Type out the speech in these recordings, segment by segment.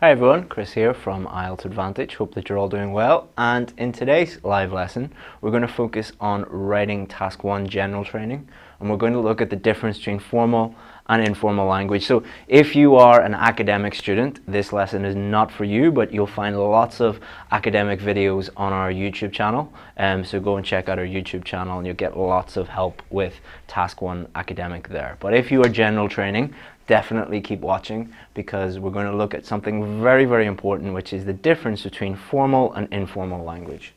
Hi everyone, Chris here from IELTS Advantage. Hope that you're all doing well. And in today's live lesson, we're going to focus on writing Task 1 General Training. And we're going to look at the difference between formal and informal language. So if you are an academic student, this lesson is not for you, but you'll find lots of academic videos on our YouTube channel. So go and check out our YouTube channel and you'll get lots of help with Task 1 Academic there. But if you are general training, definitely keep watching, because we're going to look at something very, very important, which is the difference between formal and informal language.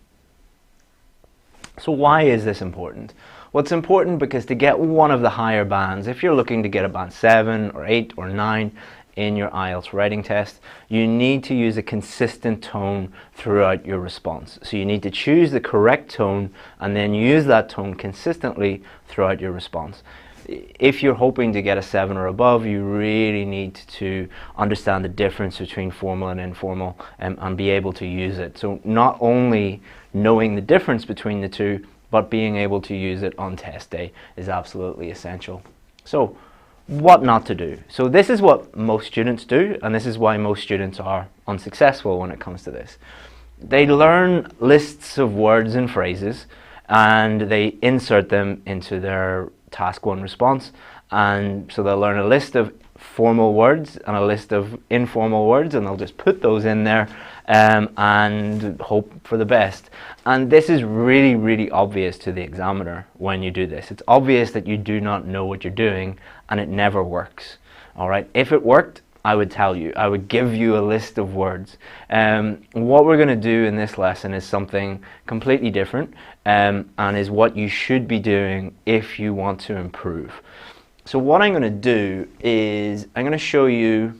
So why is this important? Well, it's important because to get one of the higher bands, if you're looking to get a band 7 or 8 or 9 in your IELTS writing test, you need to use a consistent tone throughout your response. So you need to choose the correct tone and then use that tone consistently throughout your response. If you're hoping to get a 7 or above, you really need to understand the difference between formal and informal and be able to use it. So not only knowing the difference between the two, but being able to use it on test day is absolutely essential. So what not to do? So this is what most students do, and this is why most students are unsuccessful when it comes to this. They learn lists of words and phrases and they insert them into their Task 1 response, and so they'll learn a list of formal words and a list of informal words, and they'll just put those in there and hope for the best. And this is really, really obvious to the examiner when you do this. It's obvious that you do not know what you're doing, and it never works. All right, if it worked, I would tell you, I would give you a list of words. What we're going to do in this lesson is something completely different, and is what you should be doing if you want to improve. So what I'm going to do is I'm going to show you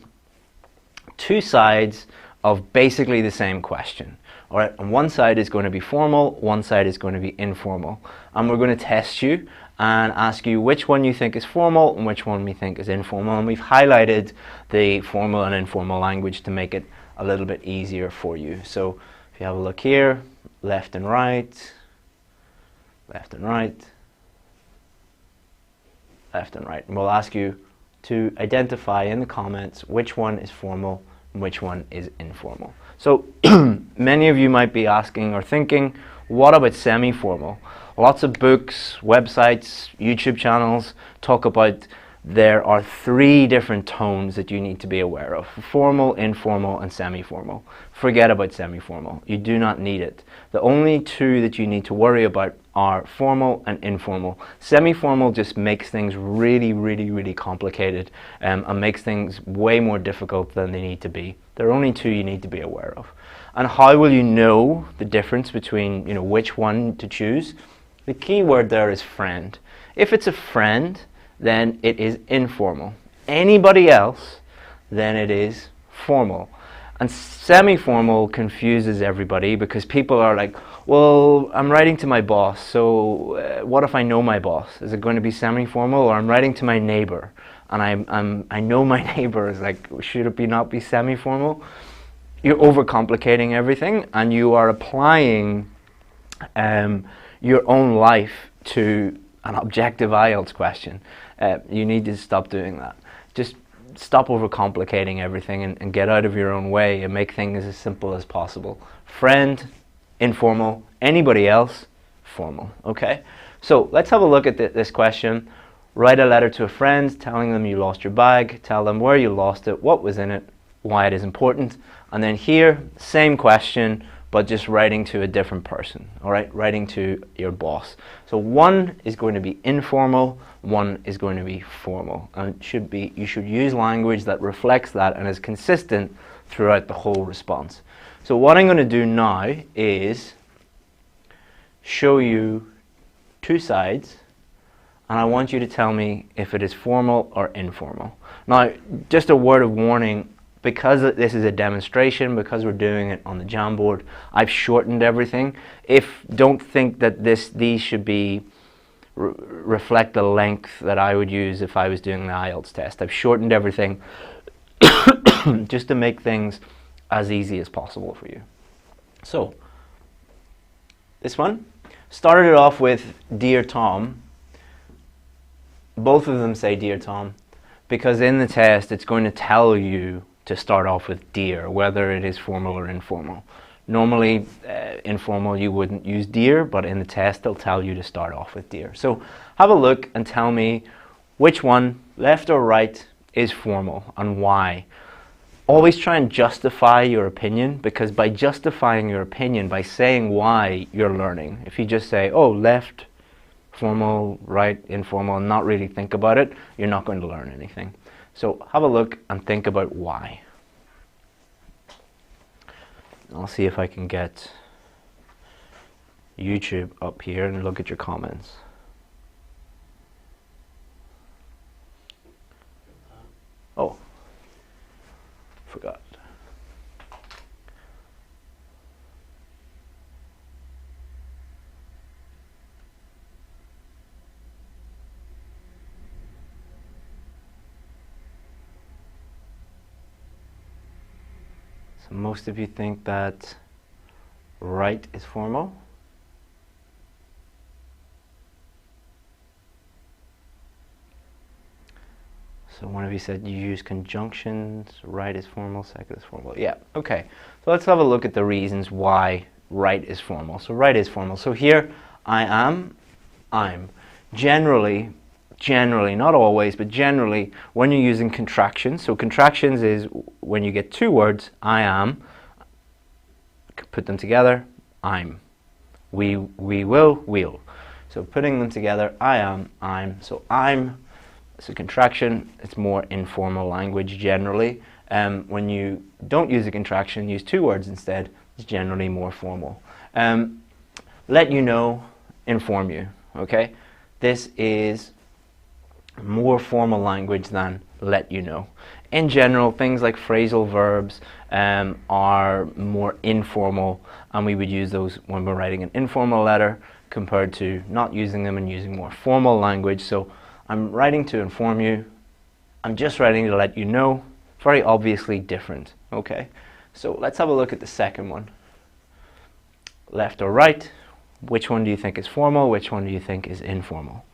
two sides of basically the same question. All right, and one side is going to be formal, one side is going to be informal, and we're going to test you and ask you which one you think is formal and which one we think is informal. And we've highlighted the formal and informal language to make it a little bit easier for you. So if you have a look here, left and right, left and right, left and right. And we'll ask you to identify in the comments which one is formal and which one is informal. So many of you might be asking or thinking, what about semi-formal? Lots of books, websites, YouTube channels talk about there are 3 different tones that you need to be aware of: formal, informal, and semi-formal. Forget about semi-formal. You do not need it. The only 2 that you need to worry about are formal and informal. Semi-formal just makes things really, really, really complicated and makes things way more difficult than they need to be. There are only 2 you need to be aware of. And how will you know the difference between, which one to choose? The key word there is friend. If it's a friend, then it is informal. Anybody else, then it is formal. And semi-formal confuses everybody because people are like, well, I'm writing to my boss, so what if I know my boss? Is it going to be semi-formal? Or I'm writing to my neighbor and I know my neighbor. Is like, should it not be semi-formal? You're overcomplicating everything, and you are applying your own life to an objective IELTS question. You need to stop doing that. Just stop overcomplicating everything and get out of your own way and make things as simple as possible. Friend, informal. Anybody else, formal. Okay? So let's have a look at this question. Write a letter to a friend telling them you lost your bag. Tell them where you lost it, what was in it, why it is important. And then here, same question, but just writing to a different person. All right, writing to your boss. So one is going to be informal, one is going to be formal, and you should use language that reflects that and is consistent throughout the whole response. So what I'm going to do now is show you 2 sides, and I want you to tell me if it is formal or informal. Now, just a word of warning. Because this is a demonstration, because we're doing it on the Jamboard, I've shortened everything. Don't think that these should be reflect the length that I would use if I was doing the IELTS test. I've shortened everything just to make things as easy as possible for you. So this one started it off with Dear Tom. Both of them say Dear Tom, because in the test it's going to tell you to start off with dear, whether it is formal or informal. Normally, informal, you wouldn't use dear, but in the test, they'll tell you to start off with dear. So have a look and tell me which one, left or right, is formal and why. Always try and justify your opinion, because by justifying your opinion, by saying why you're learning, if you just say, oh, left, formal, right, informal, and not really think about it, you're not going to learn anything. So have a look and think about why. I'll see if I can get YouTube up here and look at your comments. Oh, forgot. So most of you think that right is formal. So one of you said you use conjunctions, right is formal, second is formal. Yeah, okay. So let's have a look at the reasons why right is formal. So right is formal. So here, I am, I'm. Generally, not always, but generally, when you're using contractions, so contractions is when you get two words, I am, put them together, I'm. We will, we'll. So putting them together, I am, I'm. So I'm, it's a contraction, it's more informal language generally. When you don't use a contraction, use two words instead, it's generally more formal. Let you know, inform you, okay? This is more formal language than let you know. In general, things like phrasal verbs are more informal, and we would use those when we're writing an informal letter compared to not using them and using more formal language. So I'm writing to inform you, I'm just writing to let you know. Very obviously different, okay? So let's have a look at the second one. Left or right, which one do you think is formal, which one do you think is informal?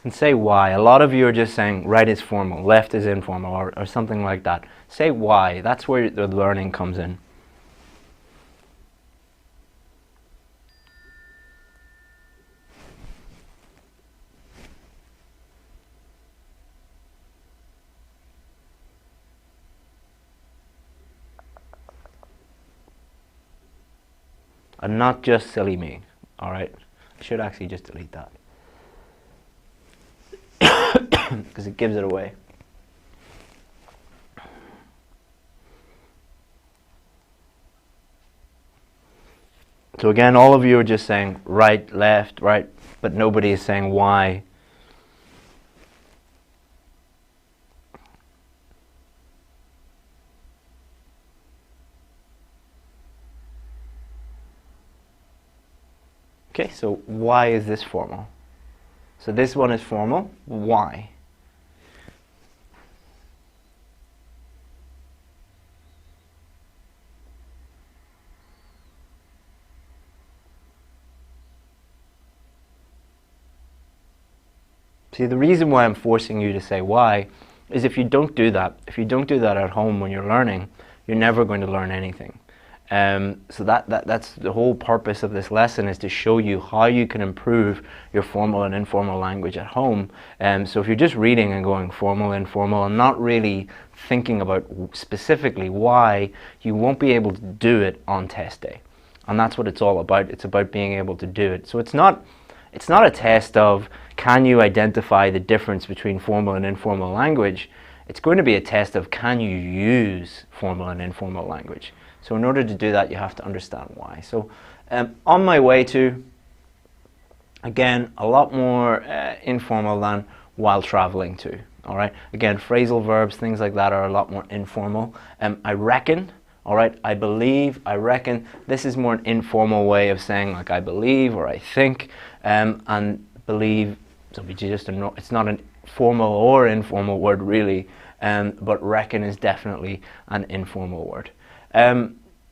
And say why. A lot of you are just saying right is formal, left is informal, or something like that. Say why. That's where the learning comes in. And not just silly me, alright? I should actually just delete that, because it gives it away. So again, all of you are just saying right, left, right, but nobody is saying why. Okay, so why is this formal? So this one is formal. Why? See, the reason why I'm forcing you to say why is if you don't do that at home when you're learning, you're never going to learn anything. So that's the whole purpose of this lesson, is to show you how you can improve your formal and informal language at home. So if you're just reading and going formal, informal, and not really thinking about specifically why, you won't be able to do it on test day. And that's what it's all about. It's about being able to do it. So it's not a test of can you identify the difference between formal and informal language. It's going to be a test of can you use formal and informal language. So in order to do that, you have to understand why. So on my way to, again, a lot more informal than while traveling to. All right. Again, phrasal verbs, things like that are a lot more informal. I reckon. All right. I believe. I reckon. This is more an informal way of saying like I believe or I think. And believe. So it's not a formal or informal word really. But reckon is definitely an informal word.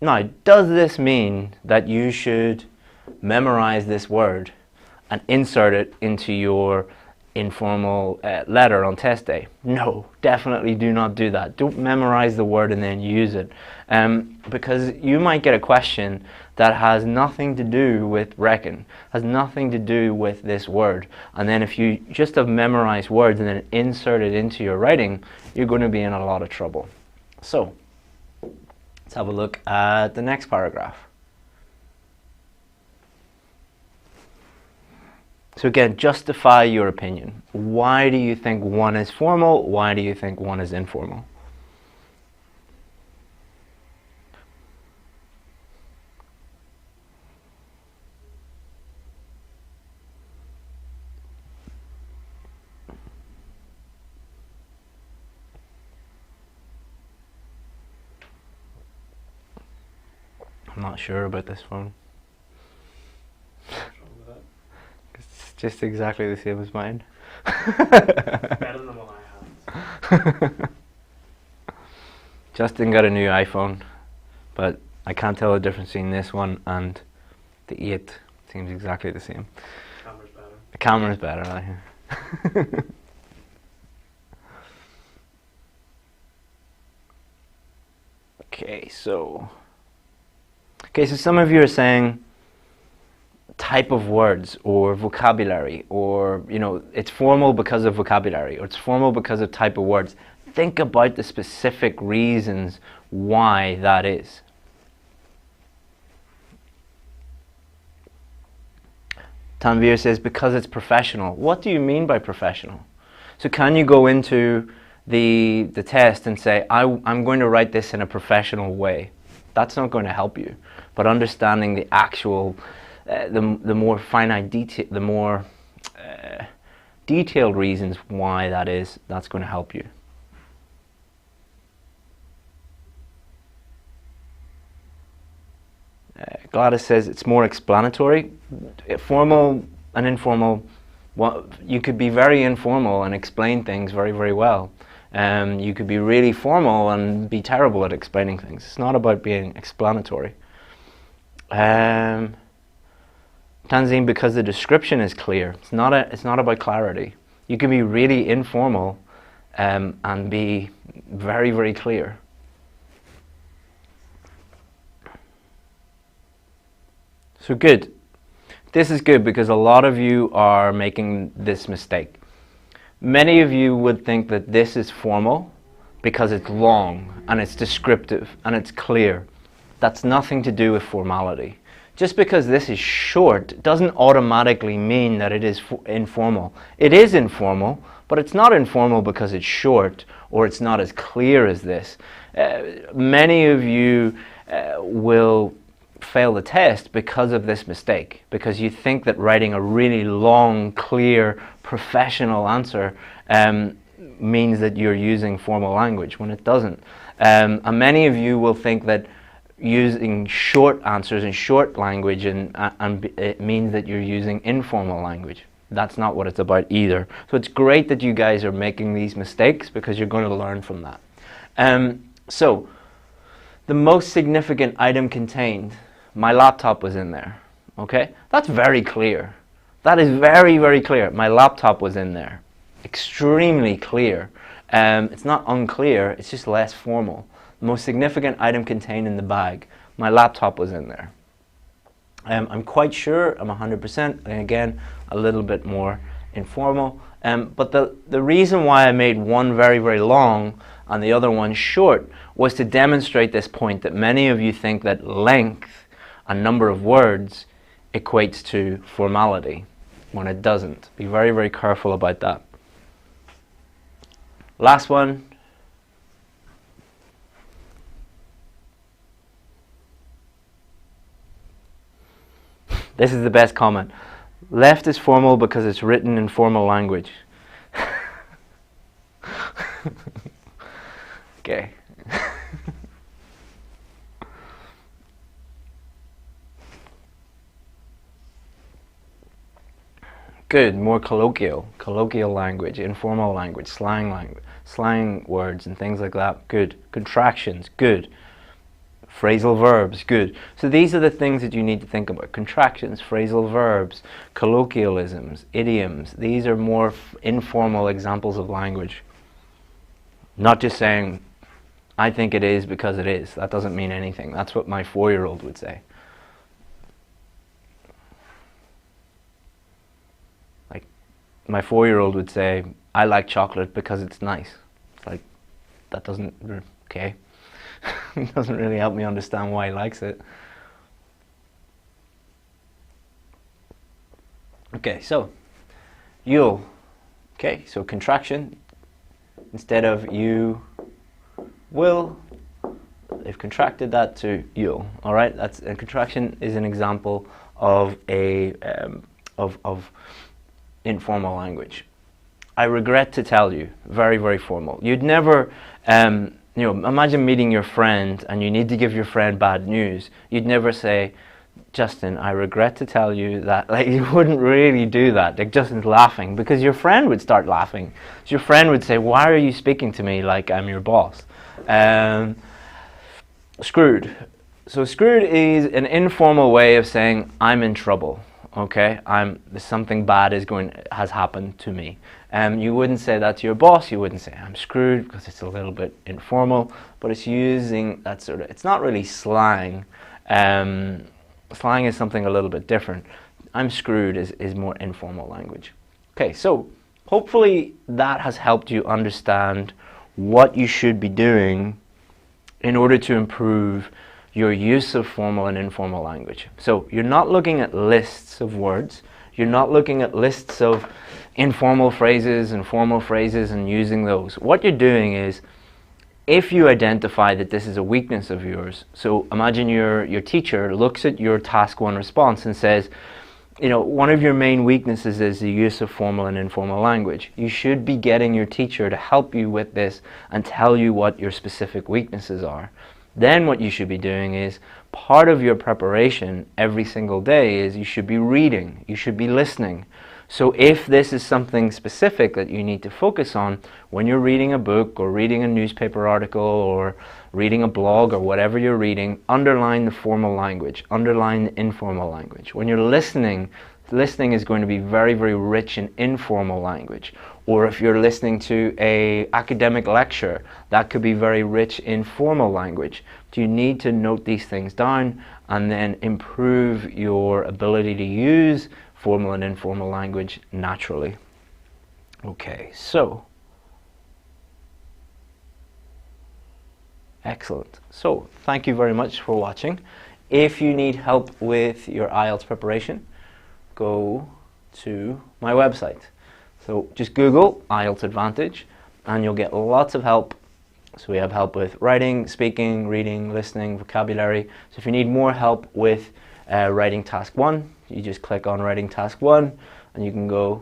Now, does this mean that you should memorize this word and insert it into your informal letter on test day? No, definitely do not do that. Don't memorize the word and then use it, because you might get a question that has nothing to do with reckon, has nothing to do with this word, and then if you just have memorized words and then insert it into your writing, you're going to be in a lot of trouble. So let's have a look at the next paragraph. So again, justify your opinion. Why do you think one is formal? Why do you think one is informal? I'm not sure about this one. It's just exactly the same as mine. Better than the one I have. Justin got a new iPhone, but I can't tell the difference between this one and the 8. Seems exactly the same. Camera's better. The camera's better, right? Okay, so some of you are saying type of words or vocabulary, or it's formal because of vocabulary, or it's formal because of type of words. Think about the specific reasons why that is. Tanvir says because it's professional. What do you mean by professional? So can you go into the test and say, I'm going to write this in a professional way? That's not going to help you. But understanding the actual, the more finite detail, the more detailed reasons why that is, that's going to help you. Gladys says it's more explanatory. Formal and informal, well, you could be very informal and explain things very, very well. You could be really formal and be terrible at explaining things. It's not about being explanatory. Tanzine, because the description is clear. It's not about clarity. You can be really informal and be very, very clear. So good. This is good because a lot of you are making this mistake. Many of you would think that this is formal because it's long and it's descriptive and it's clear. That's nothing to do with formality. Just because this is short doesn't automatically mean that it is informal. It is informal, but it's not informal because it's short or it's not as clear as this. Many of you will fail the test because of this mistake, because you think that writing a really long, clear, professional answer means that you're using formal language when it doesn't. And many of you will think that using short answers and short language and it means that you're using informal language. That's not what it's about either. So it's great that you guys are making these mistakes because you're going to learn from that. So the most significant item contained, my laptop was in there. Okay, that's very clear. That is very, very clear. My laptop was in there. Extremely clear. It's not unclear, it's just less formal. The most significant item contained in the bag, my laptop was in there. I'm quite sure, I'm 100%, and again, a little bit more informal. But the reason why I made one very, very long and the other one short was to demonstrate this point that many of you think that length, a number of words, equates to formality, when it doesn't. Be very, very careful about that. Last one. This is the best comment. Left is formal because it's written in formal language. Okay. Good, more colloquial language, informal language, slang words and things like that. Good. Contractions, good. Phrasal verbs, good. So these are the things that you need to think about. Contractions, phrasal verbs, colloquialisms, idioms. These are more informal examples of language. Not just saying, I think it is because it is. That doesn't mean anything. That's what my 4-year-old would say. Like, my 4-year-old would say, I like chocolate because it's nice. It's like, that doesn't, okay. It doesn't really help me understand why he likes it. Okay, so, you'll. Okay, so contraction. Instead of you will, they've contracted that to you'll. All right, that's a contraction is an example of a of informal language. I regret to tell you, very, very formal. You'd never, imagine meeting your friend and you need to give your friend bad news. You'd never say, Justin, I regret to tell you that, like, you wouldn't really do that. Like, Justin's laughing because your friend would start laughing. So your friend would say, why are you speaking to me like I'm your boss? Screwed. So screwed is an informal way of saying I'm in trouble. Okay, something bad has happened to me. You wouldn't say that to your boss. You wouldn't say I'm screwed because it's a little bit informal. But it's using that sort of. It's not really slang. Slang is something a little bit different. I'm screwed is more informal language. Okay, so hopefully that has helped you understand what you should be doing in order to improve your use of formal and informal language. So you're not looking at lists of words. You're not looking at lists of informal phrases and formal phrases and using those. What you're doing is, if you identify that this is a weakness of yours, so imagine your teacher looks at your task 1 response and says, one of your main weaknesses is the use of formal and informal language. You should be getting your teacher to help you with this and tell you what your specific weaknesses are. Then what you should be doing is, part of your preparation every single day is you should be reading, you should be listening. So if this is something specific that you need to focus on when you're reading a book or reading a newspaper article or reading a blog or whatever you're reading, underline the formal language, underline the informal language. When you're listening is going to be very, very rich in informal language. Or if you're listening to an academic lecture, that could be very rich in formal language. So you need to note these things down and then improve your ability to use formal and informal language naturally. Okay, so excellent. So thank you very much for watching. If you need help with your IELTS preparation, go to my website. So just Google IELTS Advantage and you'll get lots of help. So we have help with writing, speaking, reading, listening, vocabulary. So if you need more help with writing task 1, you just click on writing task 1 and you can go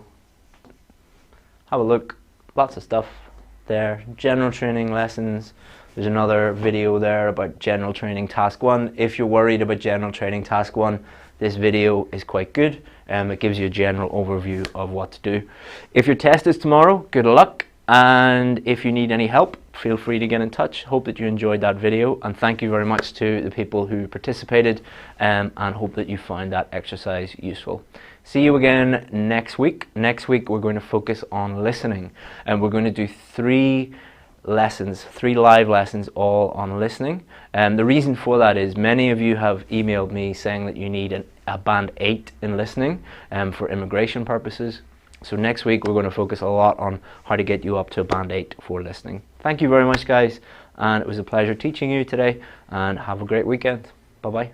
have a look. Lots of stuff there. General training lessons. There's another video there about general training task 1. If you're worried about general training task 1, this video is quite good. It gives you a general overview of what to do. If your test is tomorrow, good luck. And if you need any help, feel free to get in touch. Hope that you enjoyed that video, and thank you very much to the people who participated, and hope that you find that exercise useful. See you again next week. Next week we're going to focus on listening, and we're going to do 3 lessons, 3 live lessons, all on listening. And the reason for that is many of you have emailed me saying that you need a band 8 in listening for immigration purposes. So next week we're going to focus a lot on how to get you up to a band 8 for listening. Thank you very much, guys, and it was a pleasure teaching you today, and have a great weekend. Bye bye.